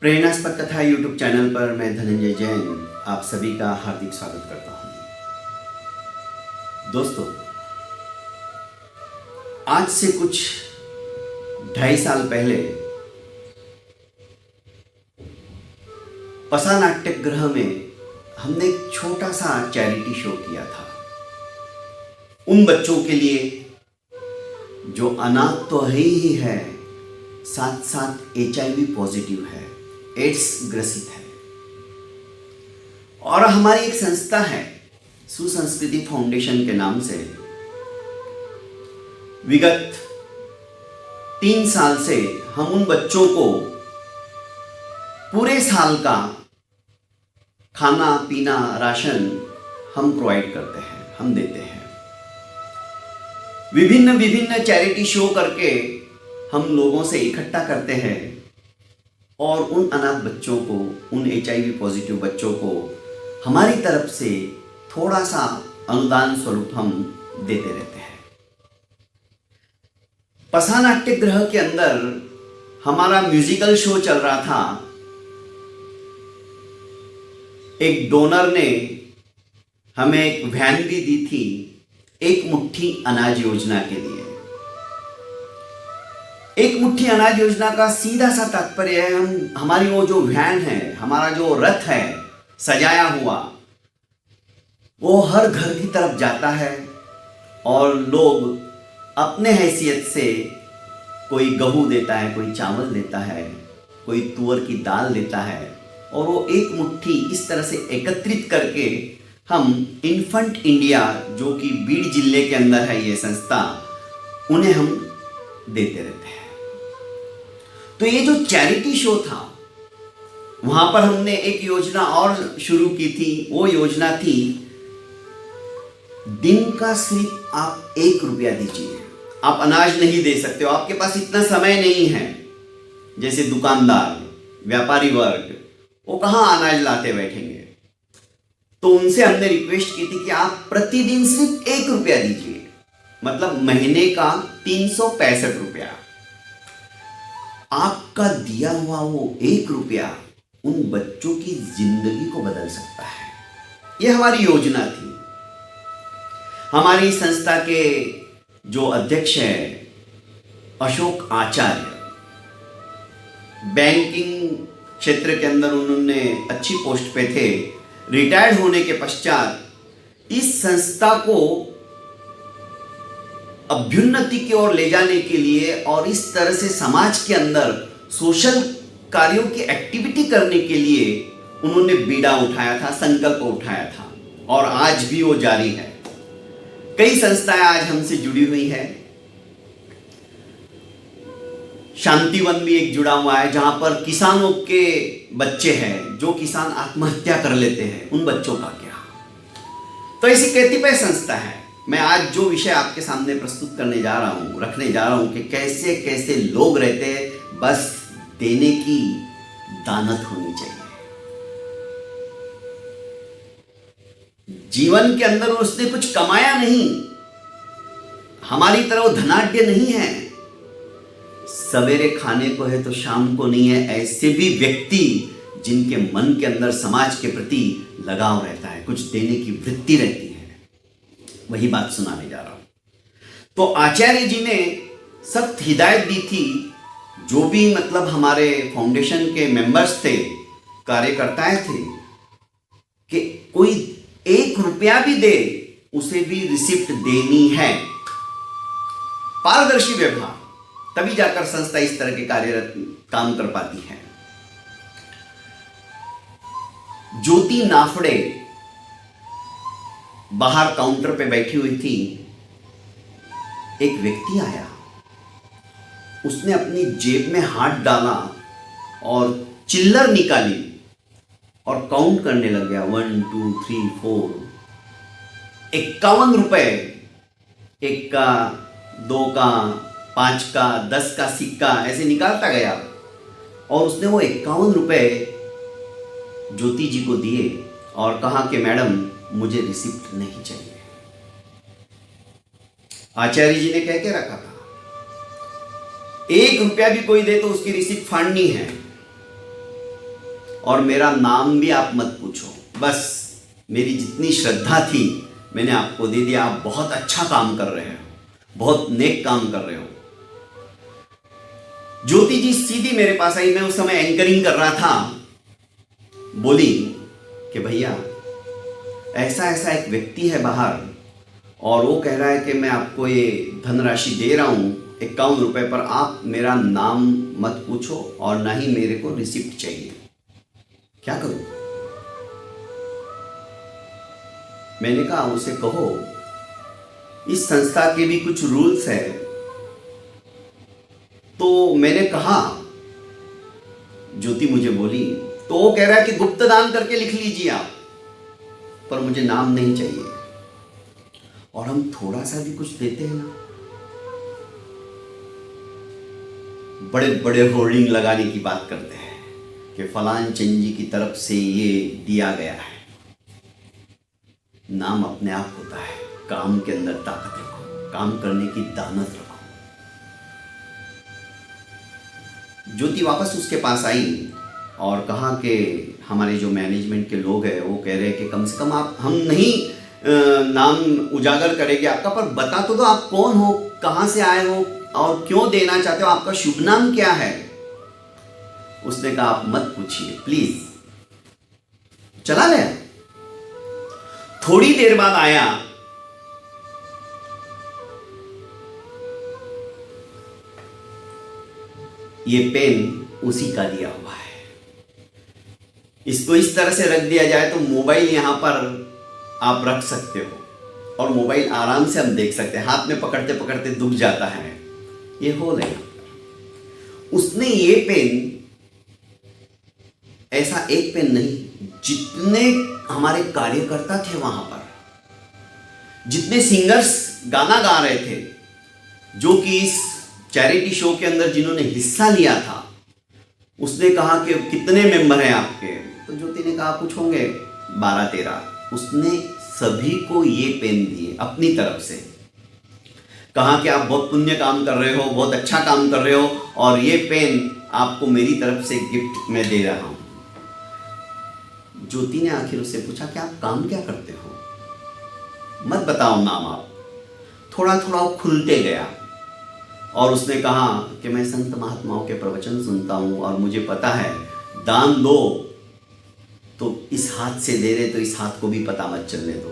प्रेरणास्पद कथा YouTube channel पर मैं धनंजय जैन आप सभी का हार्दिक स्वागत करता हूं। दोस्तों, आज से कुछ 2.5 साल पहले पसा नाट्यगृह में हमने एक छोटा सा चैरिटी शो किया था उन बच्चों के लिए जो अनाथ तो ही है, साथ साथ HIV पॉजिटिव है, एड्स ग्रसित है। और हमारी एक संस्था है सुसंस्कृति फाउंडेशन के नाम से विगत 3 साल से हम उन बच्चों को पूरे साल का खाना पीना राशन हम प्रोवाइड करते हैं, हम देते हैं। विभिन्न चैरिटी शो करके हम लोगों से इकट्ठा करते हैं और उन अनाथ बच्चों को, उन HIV पॉजिटिव बच्चों को हमारी तरफ से थोड़ा सा अनुदान स्वरूप हम देते रहते हैं। पसा नाट्यगृह के अंदर हमारा म्यूजिकल शो चल रहा था। एक डोनर ने हमें एक वैन भी दी थी एक मुट्ठी अनाज योजना के लिए। एक मुट्ठी अनाज योजना का सीधा सा तात्पर्य है, हमारी वो जो वैन है, हमारा जो रथ है सजाया हुआ, वो हर घर की तरफ जाता है और लोग अपने हैसियत से कोई गेहूं देता है, कोई चावल देता है, कोई तुअर की दाल देता है और वो एक मुट्ठी इस तरह से एकत्रित करके हम इन्फेंट इंडिया, जो कि बीड़ जिले के अंदर है ये संस्था, उन्हें हम देते रहते हैं। तो ये जो चैरिटी शो था, वहां पर हमने एक योजना और शुरू की थी। वो योजना थी, दिन का सिर्फ आप 1 रुपया दीजिए। आप अनाज नहीं दे सकते हो, आपके पास इतना समय नहीं है। जैसे दुकानदार, व्यापारी वर्ग, वो कहां अनाज लाते बैठेंगे। तो उनसे हमने रिक्वेस्ट की थी कि आप प्रतिदिन सिर्फ 1 रुपया दीजिए, मतलब महीने का 365 रुपया। आपका दिया हुआ वो 1 रुपया उन बच्चों की जिंदगी को बदल सकता है। यह हमारी योजना थी। हमारी संस्था के जो अध्यक्ष हैं अशोक आचार्य, बैंकिंग क्षेत्र के अंदर उन्होंने अच्छी पोस्ट पे थे। रिटायर्ड होने के पश्चात इस संस्था को अभ्युन्नति की ओर ले जाने के लिए और इस तरह से समाज के अंदर सोशल कार्यों की एक्टिविटी करने के लिए उन्होंने बीड़ा उठाया था, संकल्प उठाया था और आज भी वो जारी है। कई संस्थाएं आज हमसे जुड़ी हुई है। शांतिवन भी एक जुड़ा हुआ है, जहां पर किसानों के बच्चे हैं, जो किसान आत्महत्या कर लेते हैं, उन बच्चों का क्या। तो ऐसी कतिपय संस्था है। मैं आज जो विषय आपके सामने प्रस्तुत करने जा रहा हूं, रखने जा रहा हूं कि कैसे कैसे लोग रहते हैं, बस देने की दानत होनी चाहिए। जीवन के अंदर उसने कुछ कमाया नहीं, हमारी तरह वो धनाढ्य नहीं है। सवेरे खाने को है तो शाम को नहीं है। ऐसे भी व्यक्ति जिनके मन के अंदर समाज के प्रति लगाव रहता है, कुछ देने की वृत्ति रहती है, वही बात सुनाने जा रहा हूं। तो आचार्य जी ने सख्त हिदायत दी थी, जो भी मतलब हमारे फाउंडेशन के मेंबर्स थे, कार्यकर्ताएं थे, कि कोई 1 रुपया भी दे उसे भी रिसिप्ट देनी है। पारदर्शी व्यवहार, तभी जाकर संस्था इस तरह के कार्यरत काम कर पाती है। ज्योति नाफड़े बाहर काउंटर पे बैठी हुई थी। एक व्यक्ति आया, उसने अपनी जेब में हाथ डाला और चिल्लर निकाली और काउंट करने लग गया। 1 2 3 4 51 रुपए, 1 का, 2 का, 5 का, 10 का सिक्का ऐसे निकालता गया और उसने वो 51 रुपए ज्योति जी को दिए और कहा कि मैडम, मुझे रिसिप्ट नहीं चाहिए। आचार्य जी ने कह के रखा था, 1 रुपया भी कोई दे तो उसकी रिसिप्ट फाड़नी है। और मेरा नाम भी आप मत पूछो। बस मेरी जितनी श्रद्धा थी मैंने आपको दे दिया। आप बहुत अच्छा काम कर रहे हो, बहुत नेक काम कर रहे हो। ज्योति जी सीधी मेरे पास आई, मैं उस समय एंकरिंग कर रहा था। बोली कि भैया ऐसा ऐसा एक व्यक्ति है बाहर और वो कह रहा है कि मैं आपको ये धनराशि दे रहा हूँ 51 रुपये पर, आप मेरा नाम मत पूछो और ना ही मेरे को रिसिप्ट चाहिए। क्या करूं? मैंने कहा उसे कहो इस संस्था के भी कुछ रूल्स है। तो मैंने कहा, ज्योति मुझे बोली, तो वो कह रहा है कि गुप्त दान करके लिख लीजिए आप, पर मुझे नाम नहीं चाहिए। और हम थोड़ा सा भी कुछ देते हैं ना, बड़े बड़े होर्डिंग लगाने की बात करते हैं कि फलान चंद जी की तरफ से ये दिया गया है। नाम अपने आप होता है। काम के अंदर ताकत रखो, काम करने की दानत रखो। ज्योति वापस उसके पास आई और कहा कि हमारे जो मैनेजमेंट के लोग हैं वो कह रहे हैं कि कम से कम आप, हम नहीं नाम उजागर करेंगे आपका, पर बता तो दो आप कौन हो, कहां से आए हो और क्यों देना चाहते हो, आपका शुभ नाम क्या है। उसने कहा आप मत पूछिए प्लीज, चला गया। थोड़ी देर बाद आया, ये पेन उसी का दिया हुआ है। इसको इस तरह से रख दिया जाए तो मोबाइल यहां पर आप रख सकते हो और मोबाइल आराम से हम देख सकते हैं। हाथ में पकड़ते पकड़ते दुख जाता है। ये होल है। उसने ये पेन, ऐसा एक पेन नहीं, जितने हमारे कार्यकर्ता थे वहां पर, जितने सिंगर्स गाना गा रहे थे, जो कि इस चैरिटी शो के अंदर जिन्होंने हिस्सा लिया था, उसने कहा कि कितने मेंबर हैं आपके, तो ज्योति ने कहा कुछ होंगे 12-13। उसने सभी को ये पेन दिए अपनी तरफ से। कहा कि आप बहुत पुण्य काम कर रहे हो, बहुत अच्छा काम कर रहे हो और ये पेन आपको मेरी तरफ से गिफ्ट में दे रहा हूं। ज्योति ने आखिर उससे पूछा कि आप काम क्या करते हो, मत बताओ नाम आप। थोड़ा थोड़ा खुलते गया और उसने कहा कि मैं संत महात्माओं के प्रवचन सुनता हूं और मुझे पता है दान दो तो इस हाथ से दे रहे, तो इस हाथ को भी पता मत चलने दो।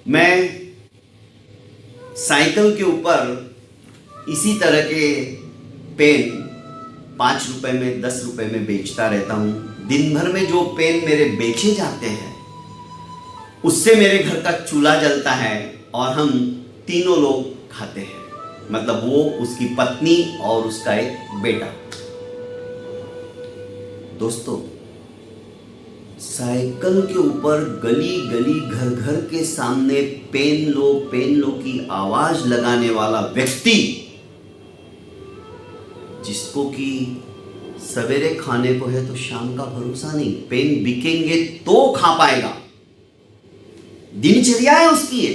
मैं साइकिल के ऊपर इसी तरह के पेन 5 रुपए में, 10 रुपए में बेचता रहता हूं। दिन भर में जो पेन मेरे बेचे जाते हैं उससे मेरे घर का चूल्हा जलता है और हम तीनों लोग खाते हैं, मतलब वो, उसकी पत्नी और उसका एक बेटा। दोस्तों, साइकिल के ऊपर गली गली घर घर के सामने पेन लो की आवाज लगाने वाला व्यक्ति, जिसको कि सवेरे खाने को है तो शाम का भरोसा नहीं, पेन बिकेंगे तो खा पाएगा, दिनचर्या है उसकी है।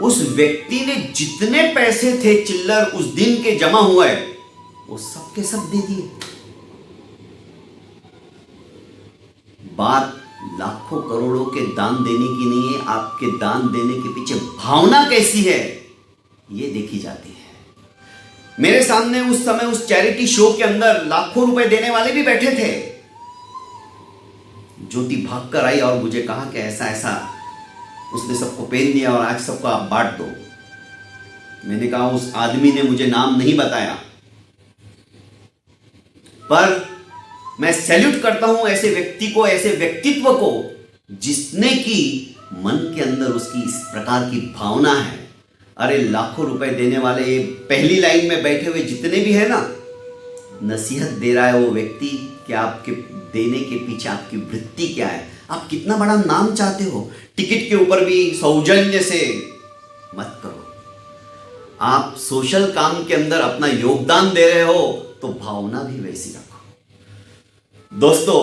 उस व्यक्ति ने जितने पैसे थे चिल्लर उस दिन के जमा हुए, वो सब के सब दे दिए। बात लाखों करोड़ों के दान देने की नहीं है, आपके दान देने के पीछे भावना कैसी है ये देखी जाती है। मेरे सामने उस समय उस चैरिटी शो के अंदर लाखों रुपए देने वाले भी बैठे थे। ज्योति भागकर आई और मुझे कहा कि ऐसा ऐसा उसने सबको पेन दिया और आज सबको आप बांट दो। मैंने कहा उस आदमी ने मुझे नाम नहीं बताया, पर मैं सैल्यूट करता हूं ऐसे व्यक्ति को, ऐसे व्यक्तित्व को, जिसने की मन के अंदर उसकी इस प्रकार की भावना है। अरे लाखों रुपए देने वाले, ये पहली लाइन में बैठे हुए जितने भी है ना, नसीहत दे रहा है वो व्यक्ति कि आपके देने के पीछे आपकी वृत्ति क्या है, आप कितना बड़ा नाम चाहते हो। टिकट के ऊपर भी सौजन्य से मत करो। आप सोशल काम के अंदर अपना योगदान दे रहे हो तो भावना भी वैसी रखो। दोस्तों,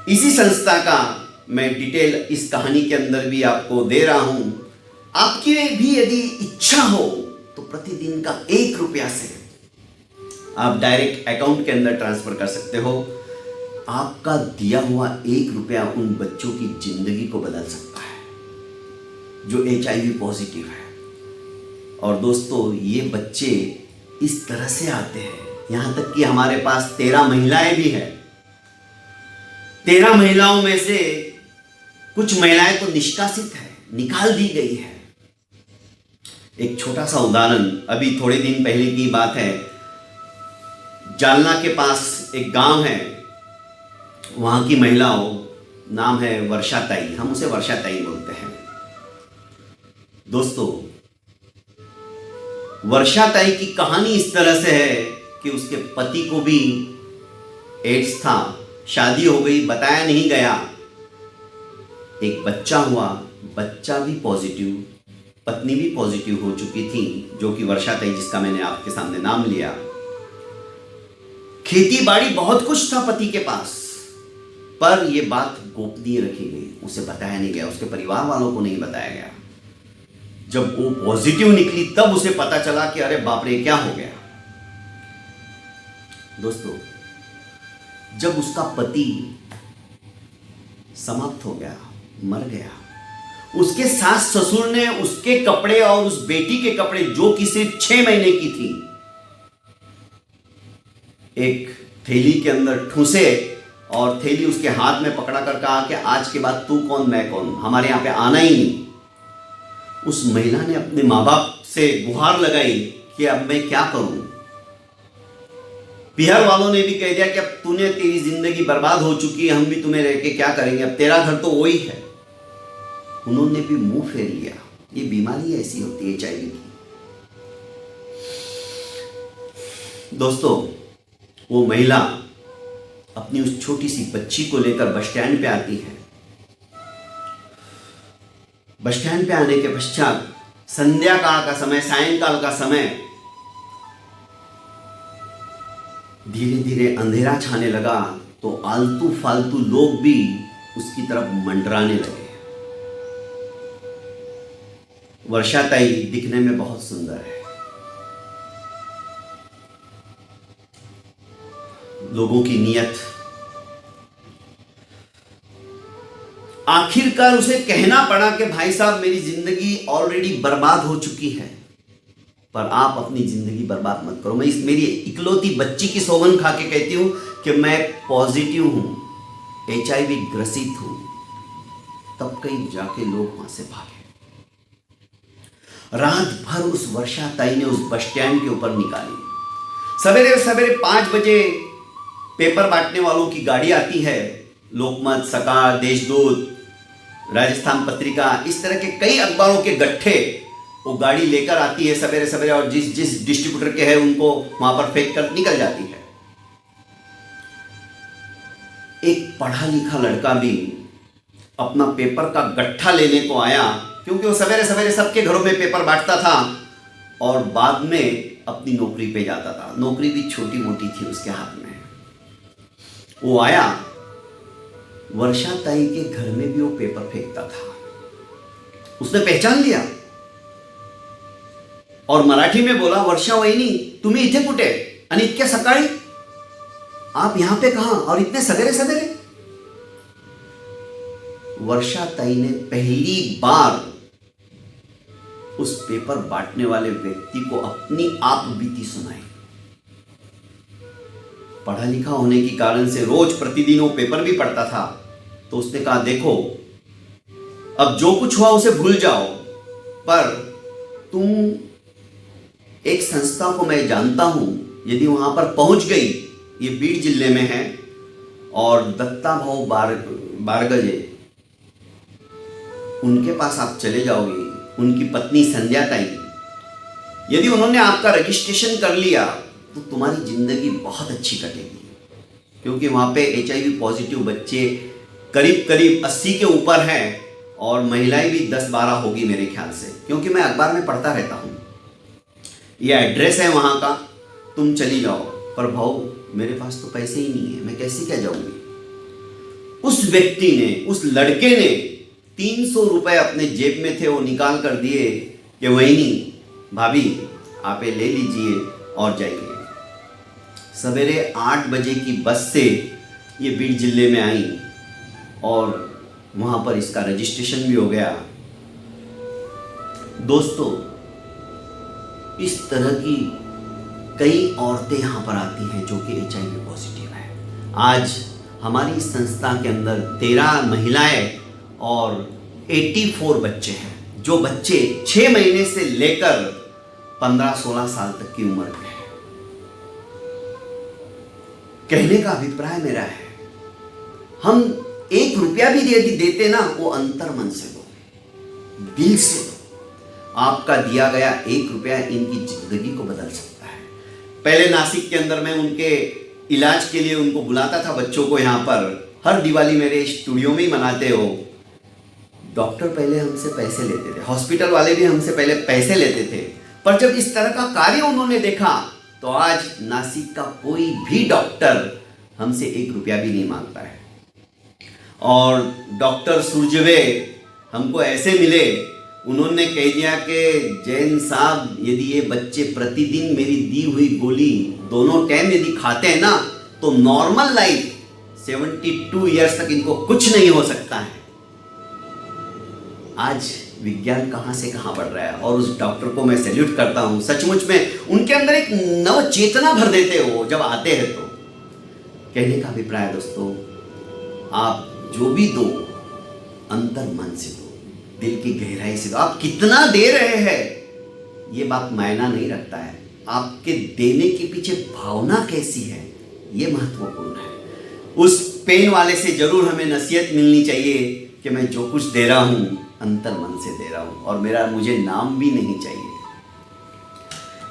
इसी संस्था का मैं डिटेल इस कहानी के अंदर भी आपको दे रहा हूं। आपकी भी यदि इच्छा हो तो प्रतिदिन का 1 रुपया से आप डायरेक्ट अकाउंट के अंदर ट्रांसफर कर सकते हो। आपका दिया हुआ 1 रुपया उन बच्चों की जिंदगी को बदल सकता है जो HIV पॉजिटिव है। और दोस्तों, ये बच्चे इस तरह से आते हैं, यहां तक कि हमारे पास 13 महिलाएं भी हैं। 13 महिलाओं में से कुछ महिलाएं तो निष्कासित है, निकाल दी गई है। एक छोटा सा उदाहरण, अभी थोड़े दिन पहले की बात है, जालना के पास एक गांव है, वहां की महिलाओं, नाम है वर्षा ताई, हम उसे वर्षा ताई बोलते हैं। दोस्तों, वर्षा ताई की कहानी इस तरह से है कि उसके पति को भी एड्स था, शादी हो गई, बताया नहीं गया, एक बच्चा हुआ, बच्चा भी पॉजिटिव, पत्नी भी पॉजिटिव हो चुकी थी, जो कि वर्षा ताई, जिसका मैंने आपके सामने नाम लिया। खेती बाड़ी बहुत कुछ था पति के पास, पर यह बात गोपनीय रखी गई, उसे बताया नहीं गया, उसके परिवार वालों को नहीं बताया गया। जब वो पॉजिटिव निकली तब उसे पता चला कि अरे बाप रे, क्या हो गया। दोस्तों, जब उसका पति समाप्त हो गया, मर गया, उसके सास ससुर ने उसके कपड़े और उस बेटी के कपड़े, जो कि सिर्फ 6 महीने की थी, एक थैली के अंदर ठूसे और थैली उसके हाथ में पकड़ा कर कहा कि आज के बाद तू कौन मैं कौन, हमारे यहां पे आना ही नहीं। उस महिला ने अपने माँ बाप से गुहार लगाई कि अब मैं क्या करूं। बिहार वालों ने भी कह दिया कि अब तूने, तेरी जिंदगी बर्बाद हो चुकी है, हम भी तुम्हें रह के क्या करेंगे, अब तेरा घर तो वही है। उन्होंने भी मुंह फेर लिया। ये बीमारी ऐसी होती है HIV की। दोस्तों, वो महिला अपनी उस छोटी सी बच्ची को लेकर बस स्टैंड पे आती है। बस स्टैंड पे आने के पश्चात संध्या काल का समय, सायंकाल का समय, धीरे धीरे अंधेरा छाने लगा, तो आलतू फालतू लोग भी उसकी तरफ मंडराने लगे। वर्षा ताई दिखने में बहुत सुंदर है, लोगों की नियत, आखिरकार उसे कहना पड़ा कि भाई साहब, मेरी जिंदगी ऑलरेडी बर्बाद हो चुकी है, पर आप अपनी जिंदगी बर्बाद मत करो। मैं इस मेरी इकलौती बच्ची की सौगंध खा के कहती हूं कि मैं पॉजिटिव हूं, HIV ग्रसित हूं। तब कहीं जाके लोग वहां से भागे। रात भर उस वर्षा ताई ने उस बस स्टैंड के ऊपर निकाली। सवेरे सवेरे 5 बजे पेपर बांटने वालों की गाड़ी आती है, लोकमत, सकार, देशदूत, राजस्थान पत्रिका, इस तरह के कई अखबारों के गट्ठे वो गाड़ी लेकर आती है सवेरे सवेरे, और जिस डिस्ट्रीब्यूटर के है उनको वहां पर फेंक कर निकल जाती है। एक पढ़ा लिखा लड़का भी अपना पेपर का गट्ठा लेने को आया, क्योंकि वो सवेरे सवेरे सबके घरों में पेपर बांटता था और बाद में अपनी नौकरी पे जाता था। नौकरी भी छोटी मोटी थी उसके हाथ में। वो आया, वर्षा ताई के घर में भी वो पेपर फेंकता था। उसने पहचान लिया और मराठी में बोला, वर्षा वहिनी, तुम्ही इथे कुठे आणि इतक्या सकाळी, आप यहां पे कहां और इतने सवेरे सवेरे। वर्षा ताई ने पहली बार उस पेपर बांटने वाले व्यक्ति को अपनी आप बीती सुनाई। पढ़ा लिखा होने के कारण से रोज प्रतिदिन वो पेपर भी पढ़ता था। तो उसने कहा, देखो, अब जो कुछ हुआ उसे भूल जाओ, पर तुम, एक संस्था को मैं जानता हूं, यदि वहां पर पहुंच गई, ये बीड जिले में है, और दत्ता भाऊ बारगजे, उनके पास आप चले जाओगे, उनकी पत्नी संध्या ताई, यदि उन्होंने आपका रजिस्ट्रेशन कर लिया तो तुम्हारी जिंदगी बहुत अच्छी कटेगी। क्योंकि वहां पे HIV पॉजिटिव बच्चे करीब करीब 80 के ऊपर हैं, और महिलाएं भी 10-12 होगी मेरे ख्याल से, क्योंकि मैं अखबार में पढ़ता रहता हूं। ये एड्रेस है वहां का, तुम चली जाओ। पर भाऊ, मेरे पास तो पैसे ही नहीं है, मैं कैसे क्या जाऊंगी। उस व्यक्ति ने, उस लड़के ने 300 रुपए अपने जेब में थे, वो निकाल कर दिए कि वहिनी, भाभी, आप ये ले लीजिए और जाइए। सवेरे 8 बजे की बस से ये बीड जिले में आई और वहाँ पर इसका रजिस्ट्रेशन भी हो गया। दोस्तों, इस तरह की कई औरतें यहाँ पर आती हैं जो कि HIV पॉजिटिव है। आज हमारी संस्था के अंदर 13 महिलाएं और 84 बच्चे हैं, जो बच्चे 6 महीने से लेकर 15-16 साल तक की उम्र के हैं। कहने का अभिप्राय मेरा है, हम 1 रुपया भी यदि देते ना, वो अंतर मन से दो, दिल से दो। आपका दिया गया 1 रुपया इनकी जिंदगी को बदल सकता है। पहले नासिक के अंदर मैं उनके इलाज के लिए उनको बुलाता था, बच्चों को। यहाँ पर हर दिवाली मेरे स्टूडियो में ही मनाते हो। डॉक्टर पहले हमसे पैसे लेते थे, हॉस्पिटल वाले भी हमसे पहले पैसे लेते थे, पर जब इस तरह का कार्य उन्होंने देखा तो आज नासिक का कोई भी डॉक्टर हमसे 1 रुपया भी नहीं मांगता है। और डॉक्टर सुरजवे हमको ऐसे मिले, उन्होंने कह दिया कि जैन साहब, यदि ये बच्चे प्रतिदिन मेरी दी हुई गोली दोनों टाइम यदि खाते हैं ना, तो नॉर्मल लाइफ 72 ईयर्स तक इनको कुछ नहीं हो सकता है। आज विज्ञान कहाँ से कहाँ बढ़ रहा है और उस डॉक्टर को मैं सैल्यूट करता हूँ। सचमुच में उनके अंदर एक नव चेतना भर देते हो जब आते हैं तो। कहने का अभिप्राय दोस्तों, आप जो भी दो, अंतर मन से दो, दिल की गहराई से दो। आप कितना दे रहे हैं ये बात मायना नहीं रखता है, आपके देने के पीछे भावना कैसी है ये महत्वपूर्ण है। उस पेन वाले से जरूर हमें नसीहत मिलनी चाहिए कि मैं जो कुछ दे रहा हूँ अंतर मन से दे रहा हूँ और मुझे नाम भी नहीं चाहिए।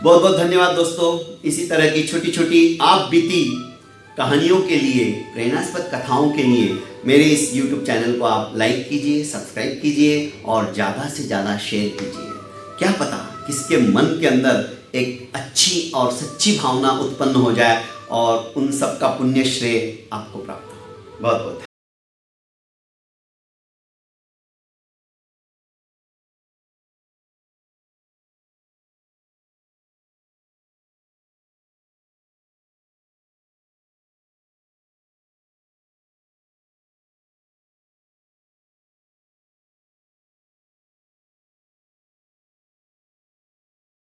बहुत बहुत धन्यवाद दोस्तों। इसी तरह की छोटी छोटी आप बीती कहानियों के लिए, प्रेरणास्पद कथाओं के लिए मेरे इस YouTube चैनल को आप लाइक कीजिए, सब्सक्राइब कीजिए और ज़्यादा से ज़्यादा शेयर कीजिए। क्या पता किसके मन के अंदर एक अच्छी और सच्ची भावना उत्पन्न हो जाए और उन सब का पुण्य श्रेय आपको प्राप्त हो। बहुत बहुत